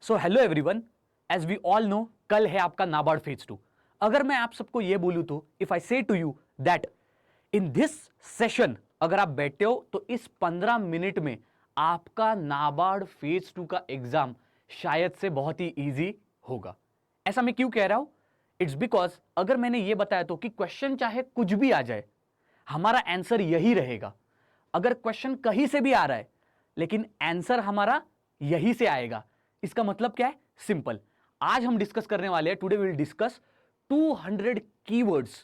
So hello everyone, as we all know कल है आपका नाबार्ड फेज 2। अगर मैं आप सबको यह बोलूं तो if I say to you that in this session अगर आप बैठते हो तो इस 15 मिनट में आपका नाबार्ड फेज 2 का एग्जाम शायद से बहुत ही इजी होगा। ऐसा मैं क्यों कह रहा हूं? इट्स बिकॉज अगर मैंने यह बताया तो कि क्वेश्चन चाहे कुछ भी आ जाए हमारा आंसर यही रहेगा। अगर क्वेश्चन कहीं से भी आ रहा है लेकिन आंसर हमारा यही से आएगा, इसका मतलब क्या है? सिंपल। आज हम डिस्कस करने वाले हैं, today we will discuss 200 keywords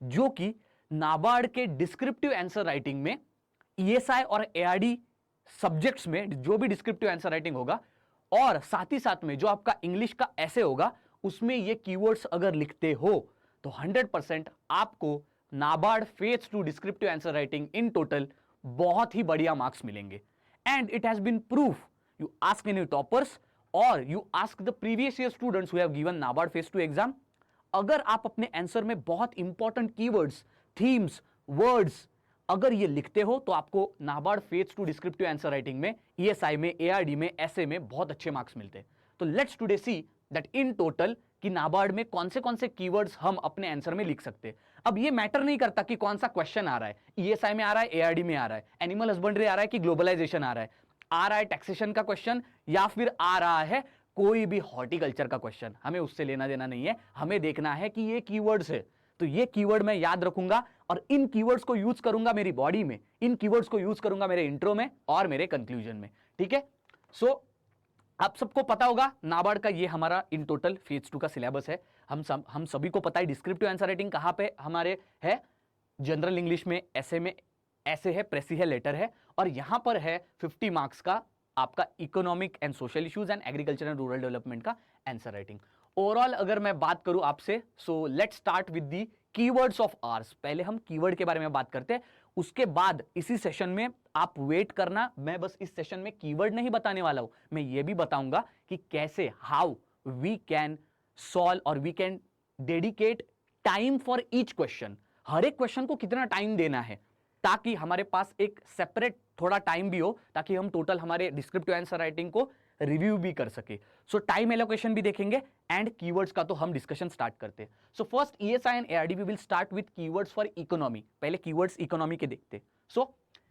जो कि नाबार्ड के डिस्क्रिप्टिव आंसर राइटिंग में ईएसआई और एआरडी सब्जेक्ट्स में जो भी डिस्क्रिप्टिव आंसर राइटिंग होगा और साथ ही साथ में जो आपका इंग्लिश का ऐसे होगा उसमें ये कीवर्ड्स अगर लिखते हो तो 100% आपको NABARD phase 2 descriptive answer writing in total बहुत ही बढ़िया मार्क्स मिलेंगे। And it has been proof, you ask any toppers or you ask the previous year students who have given NABARD phase 2 exam, अगर आप अपने आंसर में बहुत इंपॉर्टेंट कीवर्ड्स, थीम्स, वर्ड्स अगर ये लिखते हो तो आपको NABARD phase 2 descriptive answer writing में, ईएसआई में, एआरडी में, एसए में बहुत अच्छे मार्क्स मिलते हैं। तो let's today see that in total कि नाबार्ड में कौन से कीवर्ड्स हम अपने आंसर में लिख सकते हैं। अब ये मैटर नहीं करता कि कौन सा क्वेश्चन आ रहा है, ईएसआई में आ रहा है, एआरडी में आ रहा है, एनिमल हस्बेंड्री आ रहा है कि ग्लोबलाइजेशन आ रहा है टैक्सेशन का क्वेश्चन या फिर आ रहा है कोई भी हॉर्टिकल्चर का क्वेश्चन, हमें उससे लेना देना नहीं है। हमें देखना है कि ये कीवर्ड्स है तो ये कीवर्ड मैं याद रखूंगा और इन कीवर्ड्स को यूज करूंगा मेरी बॉडी में, इन कीवर्ड्स को यूज करूंगा मेरे इंट्रो में और मेरे कंक्लूजन में। ठीक है, सो आप सबको पता होगा नाबार्ड का ये हमारा इन टोटल फेज 2 का सिलेबस है। हम सभी को पता है डिस्क्रिप्टिव आंसर राइटिंग कहां पे हमारे है, जनरल इंग्लिश में, ऐसे है, प्रेसी है, लेटर है और यहां पर है 50 मार्क्स का आपका economic and social issues and agriculture and rural development का आंसर राइटिंग। ओवरऑल अगर मैं बात करूं आपसे, so let's start with the keywords of hours. पहले हम कीवर्ड के बारे में बात करते हैं, उसके बाद इसी सेशन में आप वेट करना, मैं बस इस सेशन में कीवर्ड नहीं बताने वाला हूं, मैं ये भी बताऊंगा कि कैसे, हाउ वी कैन सॉल्व और we can dedicate time for each question. हर एक क्वेश्चन को कितना टाइम देना है ताकि हमारे पास एक सेपरेट थोड़ा टाइम भी हो, ताकि हम टोटल हमारे डिस्क्रिप्टिव आंसर राइटिंग को रिव्यू भी कर सके। सो टाइम एलोकेशन भी देखेंगे एंड कीवर्ड्स का तो हम डिस्कशन स्टार्ट करते हैं। So first ESI and ARD we will start with keywords for economy. पहले कीवर्ड्स इकोनॉमी के देखते। So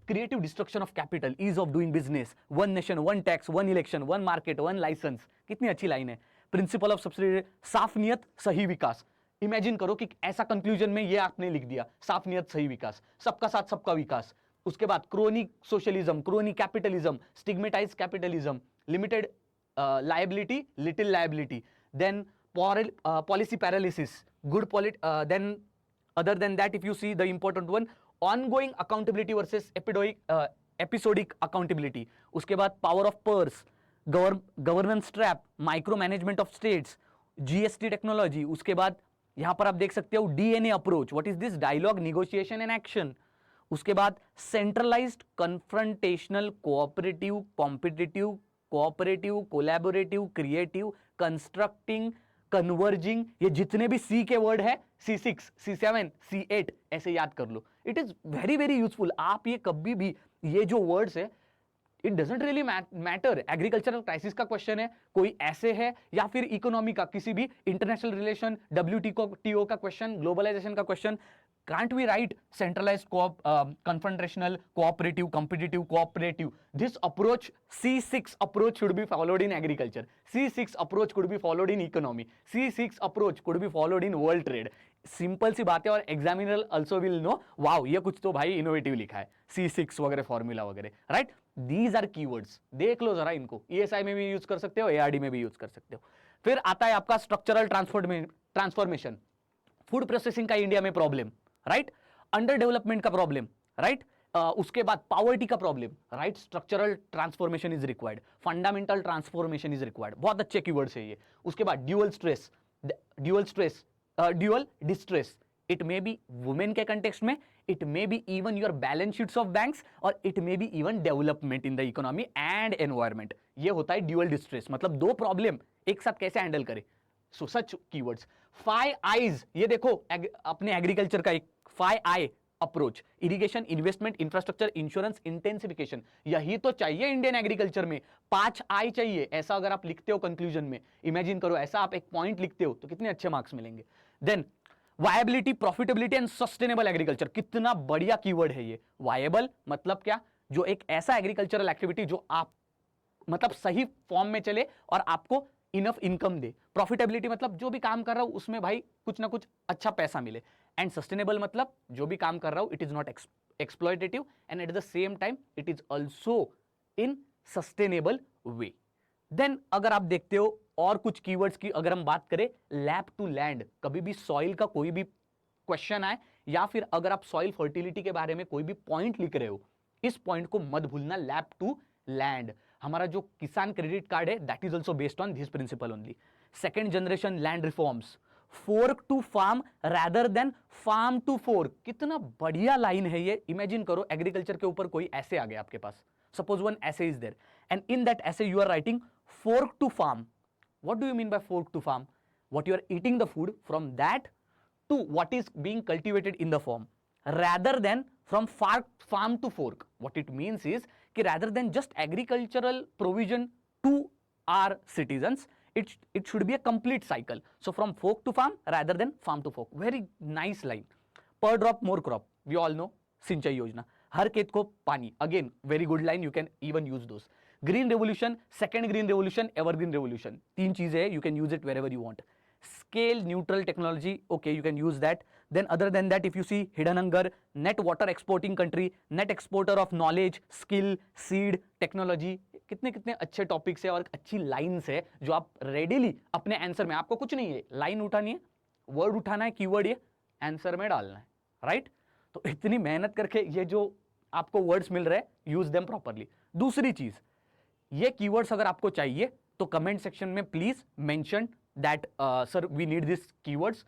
creative destruction of capital, ease of doing business, one nation, one tax, one election, one market, one licence, कितनी अच्छी line है। Principle of subsidy, साफ नियत सही विकास। Imagine करो कि ऐसा कंक्लूजन में ये आपने लिख दिया, साफ नियत सही विकास, सबका साथ सबका विकास। उसके बाद chronic socialism, chronic capitalism, stigmatise capitalism, limited liability, little liability, then policy paralysis, good then other than that if you see the important one, ongoing accountability versus episodic accountability, उसके बाद power of purse, governance trap, micro management of states, GST technology. उसके बाद यहां पर आप देख सकते हो DNA approach, what is this, dialogue, negotiation and action. उसके बाद centralised, confrontational, cooperative, competitive, cooperative, collaborative, creative, constructing, converging, ये जितने भी सी के वर्ड है, C6, C7, C8 ऐसे याद कर लो। It is very very useful. आप ये कभी भी ये जो वर्ड्स है, it doesn't really matter, agricultural crisis का क्वेश्चन है, कोई ऐसे है या फिर इकोनॉमी का, किसी भी इंटरनेशनल रिलेशन, WTO का क्वेश्चन, ग्लोबलाइजेशन का question, can't we write centralized confrontational, cooperative, competitive, cooperative? This approach, C6 approach should be followed in agriculture, C6 approach could be followed in economy, C6 approach could be followed in world trade। Simple सी बात है और examiner also will know, wow ये कुछ तो भाई innovative लिखा है, C6 वगैरह फॉर्मूला वगैरह, राइट। दीज आर कीवर्ड्स, देख लो जरा इनको, ईएसआई में भी यूज कर सकते हो, एआरडी में भी यूज कर सकते हो। फिर आता है आपका स्ट्रक्चरल ट्रांसफॉर्मेशन, फूड प्रोसेसिंग का इंडिया में प्रॉब्लम, राइट, अंडर डेवलपमेंट का प्रॉब्लम, राइट, उसके बाद पॉवर्टी का problem, right, structural transformation is required, fundamental transformation is required, बहुत अच्छे कीवर्ड्स है ये। उसके बाद dual distress, it may be women के कंटेक्स्ट में, it may be even your balance sheets of banks और it may be even development in the economy and environment. ये होता है ड्यूअल डिस्ट्रेस, मतलब दो प्रॉब्लम एक साथ कैसे हैंडल करे। सो सच कीवर्ड्स। 5 आईज, ये देखो अपने एग्रीकल्चर का एक 5 I approach, irrigation, investment, infrastructure, insurance, intensification, यही तो चाहिए इंडियन एग्रीकल्चर में। 5 आई चाहिए, ऐसा अगर आप लिखते हो कंक्लूजन में, इमेजिन करो ऐसा आप एक पॉइंट लिखते हो तो कितने अच्छे मार्क्स मिलेंगे। Then viability, profitability and sustainable agriculture, कितना बढ़िया कीवर्ड है ये। वायबल मतलब क्या, जो एक ऐसा एग्रीकल्चरल एक्टिविटी जो आप मतलब सही फॉर्म में चले और आपको इनफ इनकम दे। प्रॉफिटेबिलिटी मतलब जो भी काम कर रहा हूं उसमें भाई कुछ ना कुछ अच्छा पैसा मिले। एंड सस्टेनेबल मतलब जो भी काम कर रहा हूं it is not exploitative and at the same time it is also in sustainable way. Then अगर आप देखते हो और कुछ कीवर्ड्स की अगर हम बात करें, लैब टू लैंड, कभी भी सॉइल का कोई भी क्वेश्चन आए या फिर अगर आप सॉइल फर्टिलिटी के बारे में कोई भी पॉइंट लिख रहे हो, इस पॉइंट को मत भूलना, लैब टू लैंड। हमारा जो किसान क्रेडिट कार्ड है that is also based on this principle only. Second generation land reforms, fork to farm rather than farm to fork, कितना बढ़िया लाइन है ये। इमेजिन करो एग्रीकल्चर के ऊपर कोई ऐसे आ गया आपके पास, suppose one essay is there and in that essay you are writing fork to farm. What do you mean by fork to farm? What you are eating the food from that to what is being cultivated in the farm, rather than from farm to fork. What it means is कि rather than just agricultural provision to our citizens, it should be a complete cycle. So from fork to farm rather than farm to fork. Very nice line. Per drop more crop. We all know सिंचाई योजना, हर खेत को पानी. Again, very good line. You can even use those. Green revolution, second green revolution, evergreen revolution, 3 चीजें हैं, you can use it wherever you want. Scale neutral technology, okay you can use that. Then other than that if you see hidden hunger, net water exporting country, net exporter of knowledge, skill, seed, technology, कितने कितने अच्छे topics है और अच्छी lines है जो आप readily अपने आंसर में, आपको कुछ नहीं है, लाइन उठानी है, वर्ड उठाना है, कीवर्ड ये आंसर में डालना है, राइट? तो इतनी मेहनत करके ये जो आपको वर्ड्स मिल रहे हैं, यूज देम प्रॉपरली. दूसरी चीज, ये कीवर्ड्स अगर आपको चाहिए तो कमेंट सेक्शन में please mention that sir we need this keywords.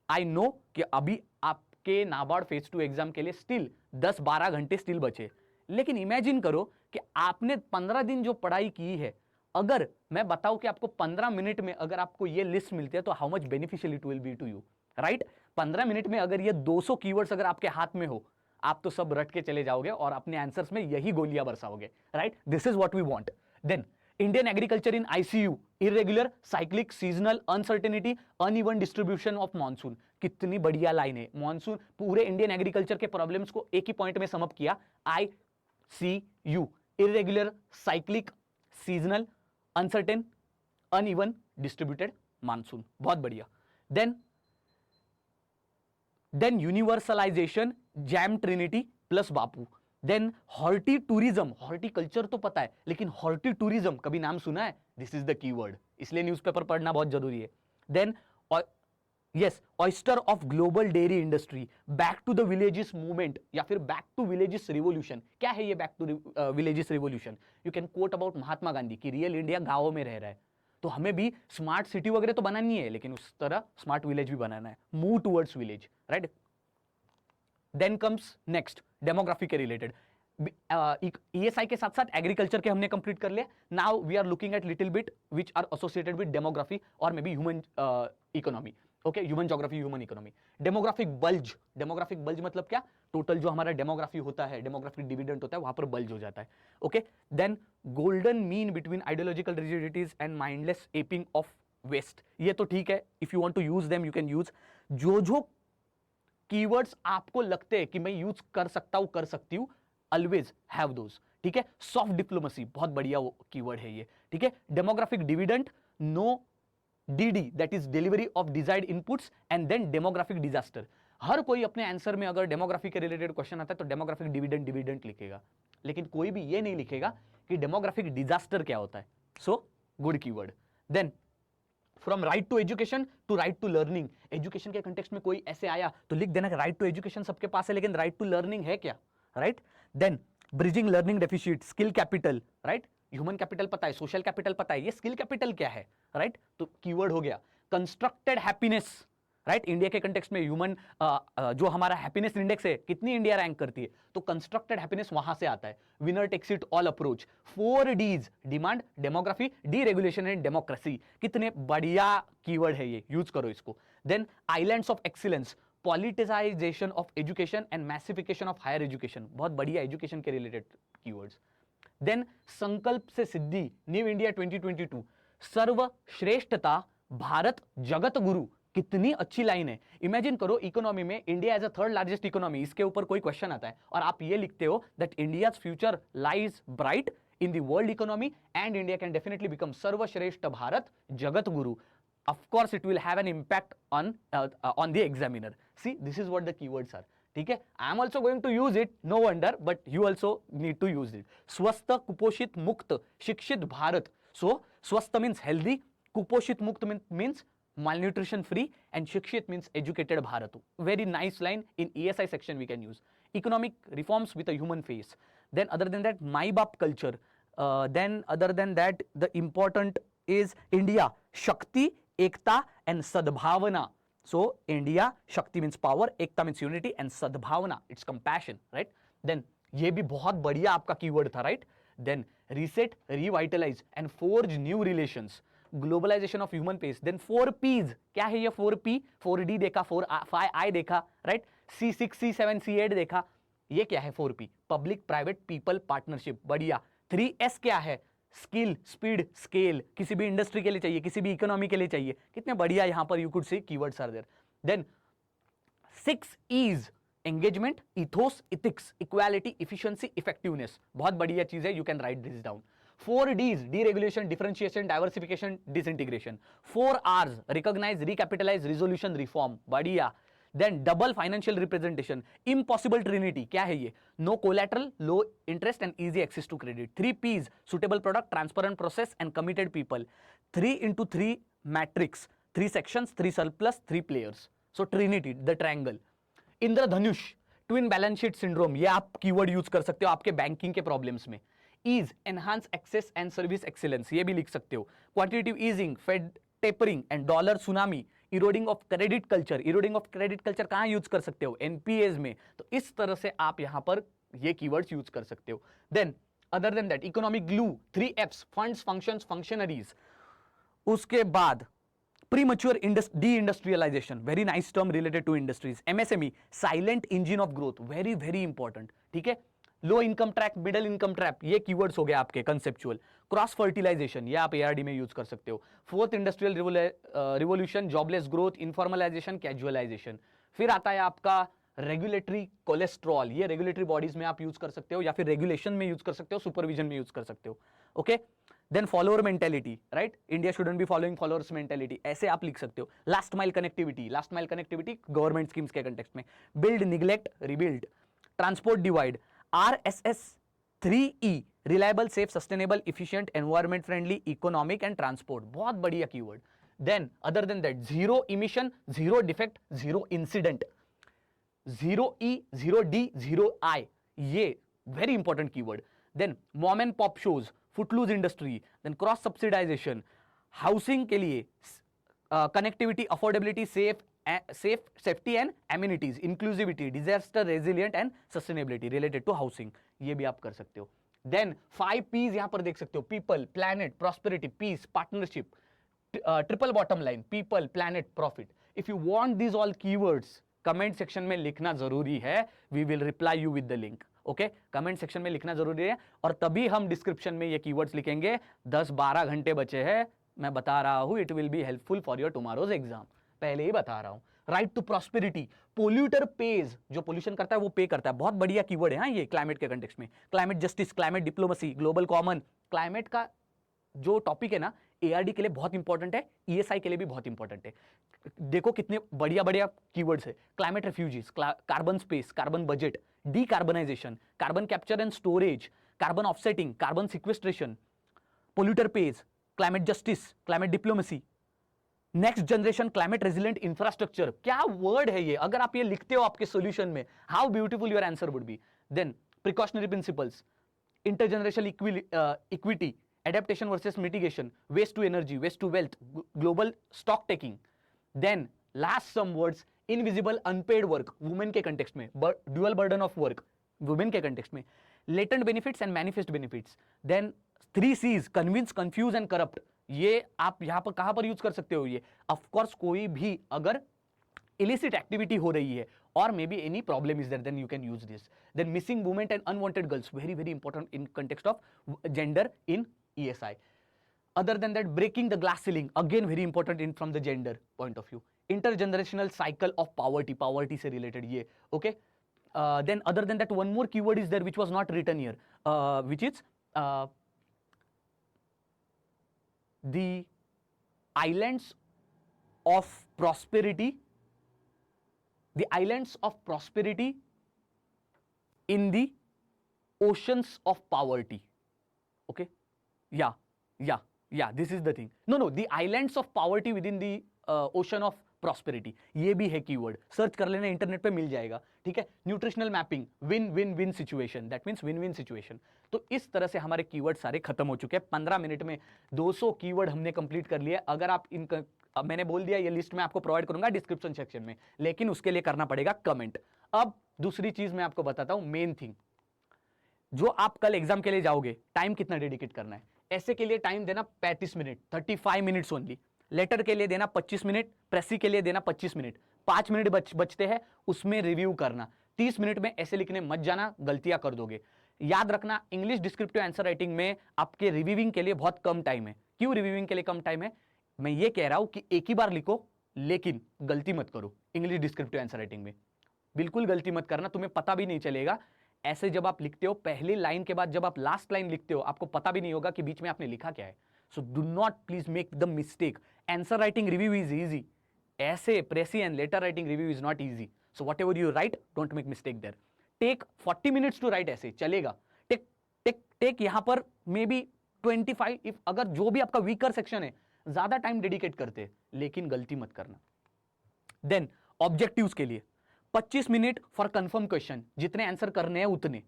I know कि अभी आपके नाबार्ड फेज 2 एग्जाम के लिए स्टिल 10-12 घंटे स्टिल बचे, लेकिन इमेजिन करो कि आपने 15 दिन जो पढ़ाई की है, अगर मैं बताऊं कि आपको 15 मिनट में अगर आपको ये लिस्ट मिलती है तो how much beneficial it will be to you, right? 15 minute में अगर ये 200 कीवर्ड्स अगर आपके हाथ में हो, आप तो सब रट के चले जाओगे और अपने आंसर्स में यही गोलियां बरसाओगे, right? This is what we want. Then Indian agriculture in ICU, irregular, cyclic, seasonal, uncertainty, uneven distribution of monsoon. कितनी बढ़िया लाइन है. मॉनसून, पूरे इंडियन एग्रीकल्चर के प्रॉब्लम्स को एक ही पॉइंट में समअप किया, ICU, irregular, cyclic, seasonal, uncertain, uneven distributed monsoon. बहुत बढ़िया. Then universalisation, JAM trinity plus Bapu. Then horti tourism, horticulture तो पता है लेकिन हॉर्टी टूरिज्म कभी नाम सुना है? दिस इज द कीवर्ड, इसलिए न्यूज़पेपर पढ़ना बहुत जरूरी है. Then yes, oyster of global dairy industry, back to the villages movement या फिर बैक टू विलेजेस रिवोल्यूशन. क्या है ये back to villages revolution? You can quote about Mahatma Gandhi की रियल इंडिया गांवों में रह रहा है, तो हमें भी स्मार्ट सिटी वगैरह तो बनानी है लेकिन उस तरह स्मार्ट विलेज भी बनाना है. Move towards village, right? Then comes next demography के रिलेटेड. ईएसआई के साथ साथ एग्रीकल्चर के हमने कंप्लीट कर लिया. Now we are looking at little bit which are associated with demography और maybe human economy. Okay, human geography, human economy. Demographic bulge, demographic bulge मतलब क्या? टोटल जो हमारा डेमोग्राफी होता है, डेमोग्राफिक डिविडेंड होता है, वहां पर बल्ज हो जाता है. Okay. Then golden mean between ideological rigidities and mindless aping of west. ये तो ठीक है, if you want to use them you can use. जो कीवर्ड्स आपको लगते हैं कि मैं यूज कर सकता हूं, कर सकती हूं, ऑलवेज हैव दोस. ठीक है. सॉफ्ट डिप्लोमेसी, बहुत बढ़िया कीवर्ड है ये. ठीक है. Demographic dividend, no DD that is delivery of desired inputs, and then demographic disaster. हर कोई अपने आंसर में अगर डेमोग्राफी के रिलेटेड क्वेश्चन आता है तो डेमोग्राफिक डिविडेंड लिखेगा, लेकिन कोई भी ये नहीं लिखेगा कि डेमोग्राफिक डिजास्टर क्या होता है. So good keyword. Then from right to education to right to learning. Education के कंटेक्स्ट में कोई ऐसे आया तो लिख देना कि राइट टू एजुकेशन सबके पास है लेकिन राइट टू लर्निंग है क्या, right? Then bridging learning deficit, skill capital, right? Human capital पता है, सोशल कैपिटल पता है, ये स्किल कैपिटल क्या है, राइट? तो कीवर्ड हो गया. Constructed happiness, right? इंडिया के कंटेक्स्ट में ह्यूमन जो हमारा हैप्पीनेस इंडेक्स है, कितनी इंडिया रैंक करती है, तो कंस्ट्रक्टेड हैप्पीनेस वहां से आता है. Winner takes it all approach. 4 Ds, demand, demography, deregulation and democracy. कितने बढ़िया कीवर्ड है ये, यूज करो इसको. Then islands of excellence, politicisation of education and massification of higher education, बहुत बढ़िया एजुकेशन के रिलेटेड कीवर्ड्स। देन संकल्प से सिद्धि, न्यू इंडिया 2022, सर्वश्रेष्ठता भारत जगत गुरु, कितनी अच्छी लाइन है। इमेजिन करो इकोनॉमी में India as a third largest economy, इसके ऊपर कोई क्वेश्चन आता है और आप ये लिखते हो that India's future lies bright in the world economy and India can definitely become Sarvashreshth Bharat Jagat Guru. Of course, it will have an impact on the examiner. See, this is what the keywords are. ठीक है, I am also going to use it, no wonder, but you also need to use it. स्वस्थ, कुपोषित, मुक्त, शिक्षित Bharat. So, स्वस्थ means healthy, कुपोषित मुक्त means malnutrition free, and shikshit means educated Bharat. Very nice line in ESI section we can use. Economic reforms with a human face. Then other than that, my bap culture. Then other than that, the important is India, Shakti, Ekta and Sadbhavana. So India, Shakti means power, Ekta means unity and Sadbhavana, it's compassion, right? Then ये भी बहुत बढ़िया आपका keyword था, right? Then reset, revitalize and forge new relations. Globalization of human pace. Then 4 P's, क्या है ये 4P? 4D देखा, 4I देखा, right? C6, C7, C8 देखा. ये क्या है 4P? Public, private, people, partnership, बढ़िया. 3S क्या है? स्किल, स्पीड, स्केल, किसी भी इंडस्ट्री के लिए चाहिए, किसी भी इकोनॉमी के लिए चाहिए. कितने बढ़िया यहां पर you could see keywords are there. Then 6 E's, engagement, ethos, ethics, equality, efficiency, effectiveness. बहुत बढ़िया चीज है, you can write this down. 4 D's, deregulation, differentiation, diversification, disintegration. 4 R's, recognize, recapitalize, resolution, reform. बढ़िया. Then double financial representation, impossible trinity, क्या है ये? No collateral, low interest and easy access to credit. 3 P's, suitable product, transparent process and committed people. 3x3 matrix, 3 sections, 3 surplus, 3 players. So trinity, the triangle. Indradhanush, twin balance sheet syndrome, ये आप keyword use कर सकते हो आपके banking के problems में. Ease, enhance access and service excellence, ये भी लिख सकते हो. Quantitative easing, Fed tapering and dollar tsunami, eroding of credit culture. Eroding of credit culture कहां यूज कर सकते हो? एनपीएस में. तो इस तरह से आप यहां पर ये कीवर्ड्स यूज कर सकते हो. Then other than that, economic glue, 3 F's, funds, functions, functionaries. उसके बाद premature deindustrialization, very nice term related to industries. MSME, silent engine of growth, very very important. ठीक है. Low income trap, middle income trap, ये keywords हो गए आपके conceptual. Cross fertilisation, ये आप एआरडी में यूज कर सकते हो. 4th industrial revolution, jobless growth, informalisation, casualisation. फिर आता है आपका रेगुलेटरी कोलेस्ट्रॉल, ये रेगुलेटरी बॉडीज में आप यूज कर सकते हो या फिर रेगुलेशन में यूज कर सकते हो, सुपरविजन में यूज कर सकते हो. Okay. Then follower mentality, right? India shouldn't be following followers mentality, ऐसे आप लिख सकते हो. Last mile connectivity, last mile connectivity government schemes के कंटेक्स्ट में. Build, neglect, rebuild. Transport divide, RSS 3E, reliable, safe, sustainable, efficient, environment friendly, economic and transport. बहुत बढ़िया keyword. Then other than that, zero emission, zero defect, zero incident, 0E, 0D, 0I, ये very important keyword. Then mom and pop shows, footloose industry. Then cross subsidisation, housing के लिए connectivity, affordability, safety and amenities, inclusivity, disaster resilient and sustainability related to housing, ये भी आप कर सकते हो. Then 5 P's यहां पर देख सकते हो, people, planet, prosperity, peace, partnership, triple bottom line, people, planet, profit. If you want these all keywords, comment section में लिखना जरूरी है. We will reply you with the link. Okay, comment section में लिखना जरूरी है और तभी हम डिस्क्रिप्शन में ये कीवर्ड्स लिखेंगे. 10-12 घंटे बचे हैं, मैं बता रहा हूं. It will be helpful for your tomorrow's exam, पहले ही बता रहा हूं. Right to prosperity, polluter pays, जो पोल्यूशन करता है वो पे करता है. बहुत बढ़िया कीवर्ड है. हाँ, ये क्लाइमेट के कंटेक्स्ट में. Climate justice, climate diplomacy, global common. Climate का जो टॉपिक है ना, एआरडी के लिए बहुत इंपॉर्टेंट है, ईएसआई के लिए भी बहुत इंपॉर्टेंट है. देखो कितने बढ़िया बढ़िया कीवर्ड्स है. Climate refugees, carbon space, carbon budget, decarbonisation, carbon capture and storage, carbon offsetting, carbon sequestration, polluter page, climate justice, climate diplomacy, next generation climate resilient infrastructure. क्या वर्ड है ये? अगर आप ये लिखते हो आपके सॉल्यूशन में, how beautiful your answer would be. Then precautionary principles, intergenerational equity, adaptation versus mitigation, waste to energy, waste to wealth, global stock taking. Then last some words, invisible unpaid work, women के context में, dual burden of work, women के context में, latent benefits and manifest benefits. Then 3 C's, convince, confuse and corrupt. ये आप यहाँ पर कहाँ पर यूज कर सकते हो? ये ऑफ कोर्स कोई भी अगर illicit activity हो रही है, or maybe any problem is there, then you can use this. Then missing women and unwanted girls, very very important in context of gender in ESI. Other than that, breaking the glass ceiling, again very important in from the gender point of view. Intergenerational cycle of poverty से related ये, okay. Then other than that, one more keyword is there which was not written here, which is the islands of prosperity, the islands of prosperity in the oceans of poverty. Okay, yeah, this is the thing. No, the islands of poverty within the ocean of prosperity, ये भी है keyword, search कर लेना, internet पे मिल जाएगा, ठीक है. Nutritional mapping, win win win situation, that means win win situation. तो इस तरह से हमारे कीवर्ड सारे खत्म हो चुके हैं. 15 मिनट में 200 कीवर्ड हमने कंप्लीट कर लिए. अगर आप इनका, अब मैंने बोल दिया ये लिस्ट मैं आपको प्रोवाइड करूंगा डिस्क्रिप्शन सेक्शन में, लेकिन उसके लिए करना पड़ेगा कमेंट. अब दूसरी चीज मैं आपको बताता हूं, मेन थिंग, जो आप कल एग्जाम के लिए जाओगे, टाइम कितना डेडिकेट करना है. ऐसे के लिए टाइम देना 35 मिनट, 35 मिनट्स ओनली. लेटर के लिए देना 25 मिनट, प्रेसी के लिए देना 25 मिनट, 5 मिनट बचते हैं, उसमें रिव्यू करना. 30 मिनट में ऐसे लिखने मत जाना, गलतियां कर दोगे. याद रखना, इंग्लिश डिस्क्रिप्टिव आंसर राइटिंग में आपके रिव्यूइंग के लिए बहुत कम टाइम है. क्यों रिव्यूइंग के लिए कम टाइम है? मैं ये कह रहा हूं कि एक ही बार लिखो, लेकिन गलती मत करो. इंग्लिश डिस्क्रिप्टिव आंसर राइटिंग में बिल्कुल गलती मत करना, तुम्हें पता भी नहीं चलेगा. ऐसे जब आप लिखते हो, पहली लाइन के बाद जब आप लास्ट लाइन लिखते हो, आपको पता भी नहीं होगा कि बीच में आपने लिखा क्या है. So do not please make the mistake. Answer writing review is easy. Essay, Pressy and letter writing review is not easy. So whatever you write, don't make mistake there. Take 40 minutes to write essay, चलेगा. Take यहाँ पर maybe 25, if अगर जो भी आपका weaker section है, ज़्यादा time dedicate करते हैं, लेकिन गलती मत करना. Then objectives के लिए 25 मिनट फॉर कंफर्म क्वेश्चन, जितने आंसर करने हैं उतने,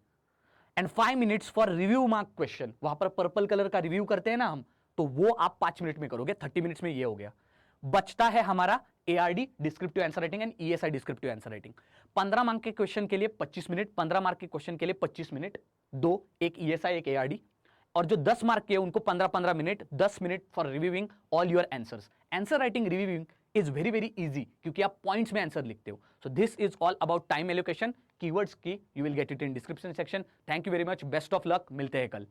and 5 minutes for review mark question. वहां पर पर्पल कलर का रिव्यू करते हैं ना हम, तो वो आप 5 मिनट में करोगे. 30 मिनट्स में ये हो गया. बचता है हमारा ARD descriptive answer writing and ESI descriptive answer writing. 15 mark के क्वेश्चन के लिए 25 मिनट, 15 मार्क के क्वेश्चन के लिए 25 मिनट, दो, एक ESI एक ARD. और जो 10 मार्क के उनको 15-15 minute, 10 minute for reviewing all your answers. Answer writing reviewing is very very easy, क्योंकि आप पॉइंट्स में आंसर लिखते हो. So this is all about time allocation. Keywords की you will get it in description section. Thank you very much, best of luck, मिलते हैं कल.